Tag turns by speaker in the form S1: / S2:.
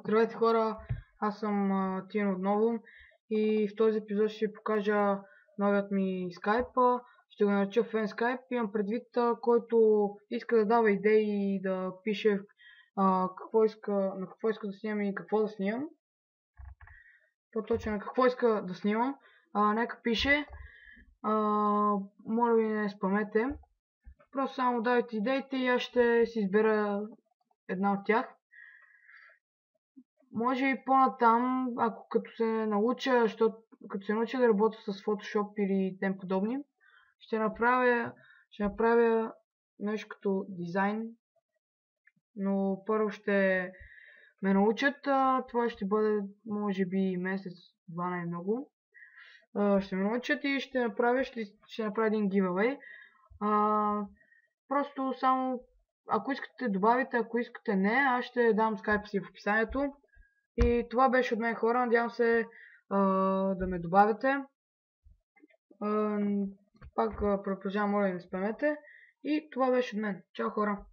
S1: Здравейте хора, аз съм Тин отново и в този епизод ще ви покажа новият ми Skype. Ще го нареча Fan Skype. Имам предвид, който иска да дава идеи и да пише на какво иска да снимам и какво да снимам. По-точно на какво иска да снимам. Нека пише. Моля ви, не спамете. Просто само давайте идеите и аз ще си избера една от тях. Може и по-натам, ако като се науча да работя с Photoshop или тем подобни, ще направя нещо като дизайн, но първо ще ме научат, това ще бъде може би месец-два най-много. Ще ме научат и ще направя един giveaway. Просто само ако искате добавите, ако искате не, аз ще дам скайпа си в описанието. И това беше от мен, хора. Надявам се да ме добавите. Пак продължавам, моля да не спамете. И това беше от мен. Чао, хора!